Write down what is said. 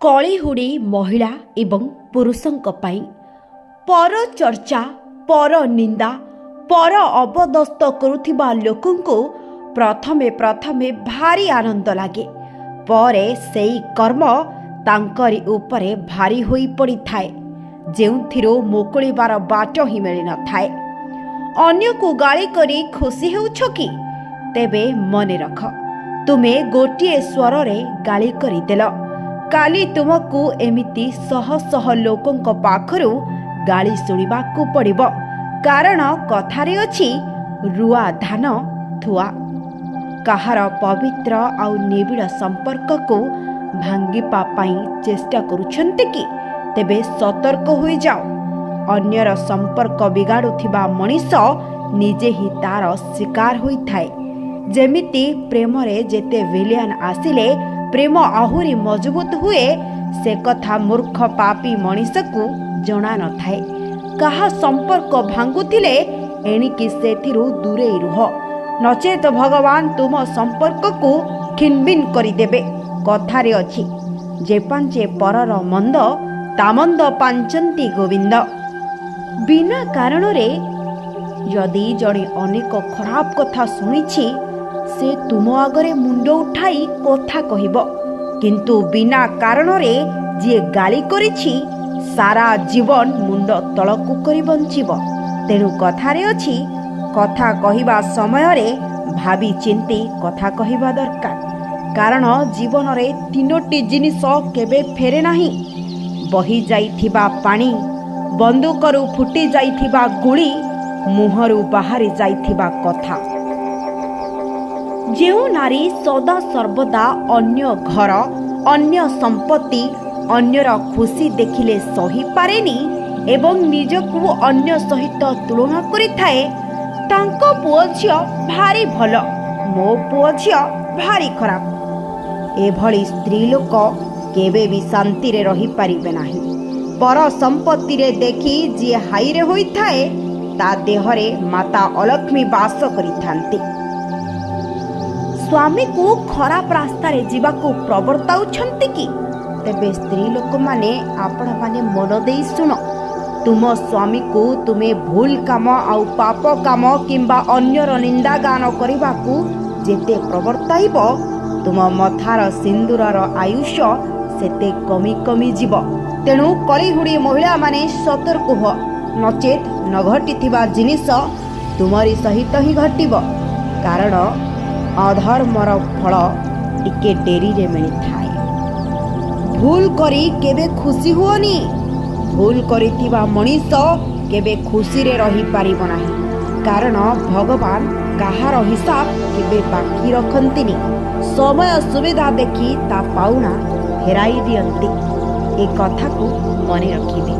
କଳିହୁଡ଼ି ମହିଳା ଏବଂ ପୁରୁଷଙ୍କ ପାଇଁ ପର ଚର୍ଚ୍ଚା, ପର ନିନ୍ଦା, ପର ଅବଦସ୍ତ କରୁଥିବା ଲୋକଙ୍କୁ ପ୍ରଥମେ ପ୍ରଥମେ ଭାରି ଆନନ୍ଦ ଲାଗେ। ପରେ ସେଇ କର୍ମ ତାଙ୍କରି ଉପରେ ଭାରି ହୋଇ ପଡ଼ିଥାଏ, ଯେଉଁଥିରୁ ମୁକୁଳିବାର ବାଟ ହିଁ ମିଳିନଥାଏ। ଅନ୍ୟକୁ ଗାଳି କରି ଖୁସି ହେଉଛ କି? ତେବେ ମନେ ରଖ, ତୁମେ ଗୋଟିଏ ସ୍ୱରରେ ଗାଳି କରିଦେଲ। କାଲି ତୁମକୁ ଏମିତି ଶହ ଶହ ଲୋକଙ୍କ ପାଖରୁ ଗାଳି ଶୁଣିବାକୁ ପଡ଼ିବ। କାରଣ କଥାରେ ଅଛି, ରୁଆ ଧାନ ଥୁଆ। କାହାର ପବିତ୍ର ଆଉ ନିବିଡ଼ ସମ୍ପର୍କକୁ ଭାଙ୍ଗିବା ପାଇଁ ଚେଷ୍ଟା କରୁଛନ୍ତି କି? ତେବେ ସତର୍କ ହୋଇଯାଅ। ଅନ୍ୟର ସମ୍ପର୍କ ବିଗାଡ଼ୁଥିବା ମଣିଷ ନିଜେ ହିଁ ତାର ଶିକାର ହୋଇଥାଏ। ଯେମିତି ପ୍ରେମରେ ଯେତେ ଭିଲିଆନ ଆସିଲେ ପ୍ରେମ ଆହୁରି ମଜବୁତ ହୁଏ, ସେ କଥା ମୂର୍ଖ ପାପୀ ମଣିଷକୁ ଜଣା ନଥାଏ। କାହା ସମ୍ପର୍କ ଭାଙ୍ଗୁଥିଲେ ଏଣିକି ସେଥିରୁ ଦୂରେଇ ରୁହ, ନଚେତ ଭଗବାନ ତୁମ ସମ୍ପର୍କକୁ ଖିନଭିନ କରିଦେବେ। କଥାରେ ଅଛି, ଯେ ପାଞ୍ଚେ ପରର ମନ୍ଦ ତା ମନ୍ଦ ପାଞ୍ଚନ୍ତି ଗୋବିନ୍ଦ। ବିନା କାରଣରେ ଯଦି ଜଣେ ଅନେକ ଖରାପ କଥା ଶୁଣିଛି, ସେ ତୁମ ଆଗରେ ମୁଣ୍ଡ ଉଠାଇ କଥା କହିବ। କିନ୍ତୁ ବିନା କାରଣରେ ଯିଏ ଗାଳି କରିଛି, ସାରା ଜୀବନ ମୁଣ୍ଡ ତଳକୁ କରି ବଞ୍ଚିବ। ତେଣୁ କଥାରେ ଅଛି, କଥା କହିବା ସମୟରେ ଭାବି ଚିନ୍ତି କଥା କହିବା ଦରକାର। କାରଣ ଜୀବନରେ ତିନୋଟି ଜିନିଷ କେବେ ଫେରେ ନାହିଁ: ବହି ଯାଇଥିବା ପାଣି, ବନ୍ଧୁକରୁ ଫୁଟି ଯାଇଥିବା ଗୁଳି, ମୁହଁରୁ ବାହାରି ଯାଇଥିବା କଥା। ଯେଉଁ ନାରୀ ସଦା ସର୍ବଦା ଅନ୍ୟ ଘର, ଅନ୍ୟ ସମ୍ପତ୍ତି, ଅନ୍ୟର ଖୁସି ଦେଖିଲେ ସହିପାରେନି ଏବଂ ନିଜକୁ ଅନ୍ୟ ସହିତ ତୁଳନା କରିଥାଏ, ତାଙ୍କ ପୁଅ ଝିଅ ଭାରି ଭଲ, ମୋ ପୁଅ ଝିଅ ଭାରି ଖରାପ। ଏଭଳି ସ୍ତ୍ରୀ ଲୋକ କେବେ ବି ଶାନ୍ତିରେ ରହିପାରିବେ ନାହିଁ। ପର ସମ୍ପତ୍ତିରେ ଦେଖି ଯିଏ ହାଇରେ ହୋଇଥାଏ, ତା ଦେହରେ ମାତା ଅଲକ୍ଷ୍ମୀ ବାସ କରିଥାନ୍ତି। ସ୍ୱାମୀକୁ ଖରାପ ରାସ୍ତାରେ ଯିବାକୁ ପ୍ରବର୍ତ୍ତାଉଛନ୍ତି କି? ତେବେ ସ୍ତ୍ରୀ ଲୋକମାନେ, ଆପଣମାନେ ମନ ଦେଇ ଶୁଣ। ତୁମ ସ୍ୱାମୀକୁ ତୁମେ ଭୁଲ କାମ ଆଉ ପାପ କାମ କିମ୍ବା ଅନ୍ୟର ନିନ୍ଦାଗାନ କରିବାକୁ ଯେତେ ପ୍ରବର୍ତ୍ତାଇବ, ତୁମ ମଥାର ସିନ୍ଦୁରର ଆୟୁଷ ସେତେ କମି କମି ଯିବ। ତେଣୁ କଳିହୁଡ଼ି ମହିଳାମାନେ ସତର୍କ ହୁଅ, ନଚେତ ନ ଘଟିଥିବା ଜିନିଷ ତୁମରି ସହିତ ହିଁ ଘଟିବ। କାରଣ ଅଧର୍ମର ଫଳ ଟିକେ ଡେରିରେ ମିଳିଥାଏ। ଭୁଲ କରି କେବେ ଖୁସି ହୁଅନି। ଭୁଲ କରିଥିବା ମଣିଷ କେବେ ଖୁସିରେ ରହିପାରିବ ନାହିଁ। କାରଣ ଭଗବାନ କାହାର ହିସାବ କେବେ ବାକି ରଖନ୍ତିନି। ସମୟ ସୁବିଧା ଦେଖି ତା ପାଉଣା ଫେରାଇ ଦିଅନ୍ତି। ଏ କଥାକୁ ମନେ ରଖିବେ।